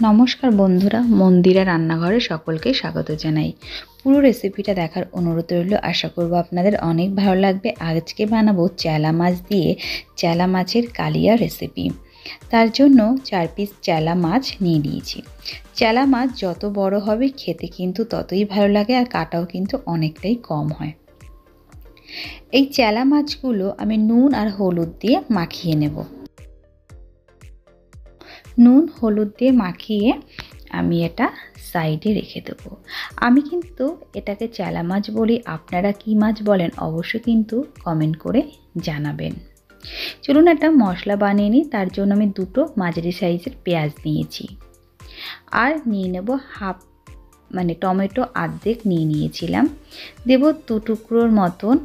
নমস্কার বন্ধুরা, মন্দিরা রান্নাঘরে সকলকে স্বাগত জানাই। পুরো রেসিপিটা দেখার অনুরোধ রইল। আশা করব আপনাদের অনেক ভালো লাগবে। আজকে বানাবো চেলা মাছ দিয়ে চেলা মাছের কালিয়া রেসিপি। তার জন্য 4 পিস চেলা মাছ নিয়ে নিয়েছি। চেলা মাছ যত বড় হবে খেতে কিন্তু ততই ভালো লাগে, আর কাটাও কিন্তু অনেকটাই কম হয়। এই চেলা মাছগুলো আমি নুন আর হলুদ দিয়ে মাখিয়ে নেব। নুন হলুদ দিয়ে মাখিয়ে আমি এটা সাইডে রেখে দেবো। আমি কিন্তু এটাকে চেলা মাছ বলি, আপনারা কি মাছ বলেন অবশ্যই কিন্তু কমেন্ট করে জানাবেন। চলুন একটা মশলা বানিয়ে নিই। তার জন্য আমি দুটো মাঝারি সাইজের পেঁয়াজ নিয়েছি, আর নিয়ে নেব হাফ টমেটো অর্ধেক নিয়েছিলাম। দেব 2 টুকরোর মতন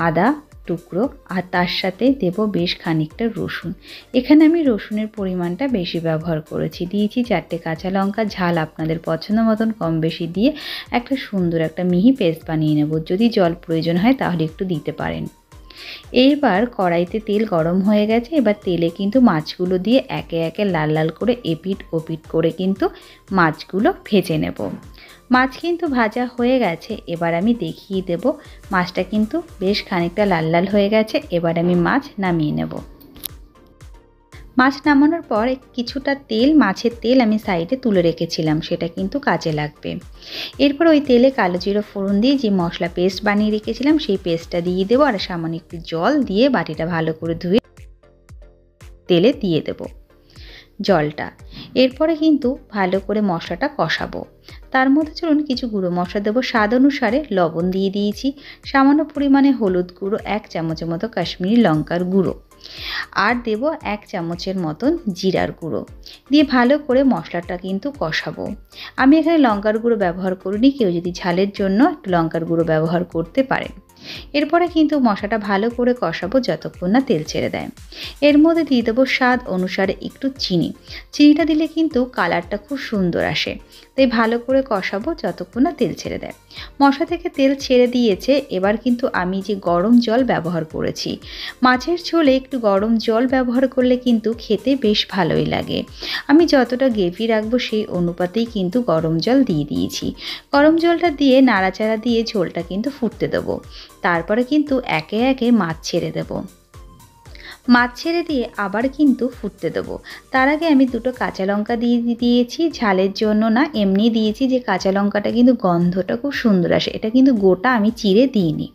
আদা টুকরো, আর তার সাথে দেব বেশ খানিকটা রসুন। এখানে আমি রসুনের পরিমাণটা বেশি ব্যবহার করেছি। দিয়েছি 4টে কাঁচা লঙ্কা, ঝাল আপনাদের পছন্দ মতন কম বেশি দিয়ে একটা সুন্দর একটা মিহি পেস্ট বানিয়ে নেব। যদি জল প্রয়োজন হয় তাহলে একটু দিতে পারেন। এইবার কড়াইতে তেল গরম হয়ে গেছে। এবার তেলে কিন্তু মাছগুলো দিয়ে একে একে লাল লাল করে এপিট ওপিট করে কিন্তু মাছগুলো ভেজে নেব। মাছ কিন্তু ভাজা হয়ে গেছে। এবার আমি দেখিয়ে দেব মাছটা কিন্তু বেশ খানিকটা লাল লাল হয়ে গেছে। এবার আমি মাছ নামিয়ে নেব। মাছ নামানোর পর কিছুটা মাছের তেল আমি সাইডে তুলে রেখেছিলাম, সেটা কিন্তু কাজে লাগবে। এরপর ওই তেলে কালো জিরা ফোড়ন দিয়ে যে মশলা পেস্ট বানিয়ে রেখেছিলাম সেই পেস্টটা দিয়ে দেবো, আর সামান্য একটু জল দিয়ে বাটিটা ভালো করে ধুয়ে তেলে দিয়ে দেব জলটা। এরপরে কিন্তু ভালো করে মশলাটা কষাবো। তার মধ্যে চলুন কিছু গুঁড়ো মশলা দেবো। স্বাদ অনুসারে লবণ দিয়ে দিয়েছি, সামান্য পরিমাণে হলুদ গুঁড়ো, 1 চামচের মতো কাশ্মীরি লঙ্কার গুঁড়ো, আর দেব 1 চামচের মতন জিরার গুঁড়ো দিয়ে ভালো করে মশলাটা কিন্তু কষাবো। আমি এখানে লঙ্কার গুঁড়ো ব্যবহার করিনি, কেউ যদি ঝালের জন্য একটু লঙ্কার গুঁড়ো ব্যবহার করতে পারেন। এরপরে কিন্তু মশলাটা ভালো করে কষাবো যতক্ষণ না তেল ছেড়ে দেয়। এর মধ্যে দিয়ে দেবো স্বাদ অনুসারে একটু চিনিটা দিলে কিন্তু কালারটা খুব সুন্দর আসে। তাই ভালো করে কষাবো যতক্ষণ না তেল ছেড়ে দেয়। মশলা থেকে তেল ছেড়ে দিয়েছে। এবার কিন্তু আমি যে গরম জল ব্যবহার করেছি, মাছের ঝোলে একটু গরম জল ব্যবহার করলে কিন্তু খেতে বেশ ভালোই লাগে। আমি যতটা গ্রেভি রাখবো সেই অনুপাতেই কিন্তু গরম জল দিয়ে দিয়েছি। গরম জলটা দিয়ে নাড়াচাড়া দিয়ে ঝোলটা কিন্তু ফুটতে দেবো। তারপরে কিন্তু একে একে মাছ ছেড়ে দেবো। মাছ ছেড়ে দিয়ে আবার কিন্তু ফুটতে দেবো। তার আগে আমি 2টো কাঁচা লঙ্কা দিয়ে দিয়েছি, ঝালের জন্য না, এমনি দিয়েছি যে কাঁচা লঙ্কাটা কিন্তু গন্ধটা খুব সুন্দর আসে। এটা কিন্তু গোটা আমি চিড়ে দিইনি।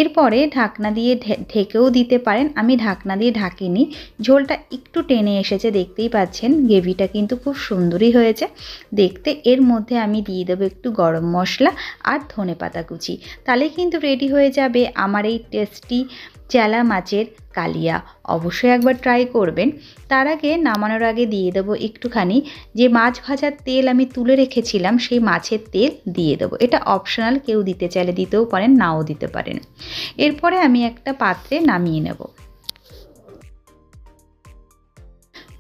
এরপরে ঢাকনা দিয়ে ঢেকেও দিতে পারেন, আমি ঢাকনা দিয়ে ঢাকিনি। ঝোলটা একটু টেনে এসেছে, দেখতেই পাচ্ছেন। গ্রেভিটা কিন্তু খুব সুন্দরই হয়েছে দেখতে। এর মধ্যে আমি দিয়ে দেবো একটু গরম মশলা আর ধনেপাতা কুচি। তাহলে কিন্তু রেডি হয়ে যাবে আমার এই টেস্টি চেলা মাছের কালিয়া। অবশ্যই একবার ট্রাই করবেন। তার আগে নামানোর আগে দিয়ে দেবো একটুখানি যে মাছ ভাজার তেল আমি তুলে রেখেছিলাম, সেই মাছের তেল দিয়ে দেবো। এটা অপশনাল, কেউ দিতে চাইলে দিতেও পারেন, নাও দিতে পারেন। এরপরে আমি একটা পাত্রে নামিয়ে নেব।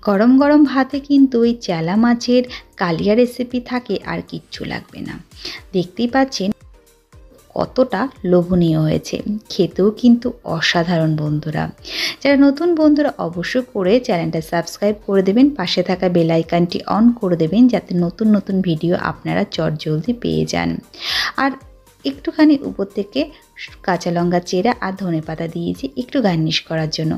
গরম গরম ভাতে কিন্তু ওই চেলা মাছের কালিয়া রেসিপি থাকে, আর কিচ্ছু লাগবে না। দেখতেই পাচ্ছেন কতটা লোভনীয় হয়েছে, খেতেও কিন্তু অসাধারণ। বন্ধুরা, যারা নতুন বন্ধুরা অবশ্যই করে চ্যানেলটা সাবস্ক্রাইব করে দেবেন, পাশে থাকা বেল আইকনটি অন করে দেবেন যাতে নতুন নতুন ভিডিও আপনারা চটজলদি পেয়ে যান। আর একটুখানি উপর থেকে কাঁচা লঙ্কা চেরা আর ধনেপাতা দিয়েছি একটু গার্নিশ করার জন্য।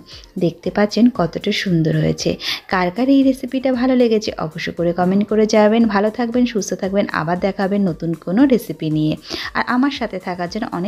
দেখতে পাচ্ছেন কতটা সুন্দর হয়েছে। কার কার এই রেসিপিটা ভালো লেগেছে অবশ্যই করে কমেন্ট করে যাবেন। ভালো থাকবেন, সুস্থ থাকবেন, আবার দেখা হবে নতুন কোনো রেসিপি নিয়ে। আর আমার সাথে থাকার জন্য অনেক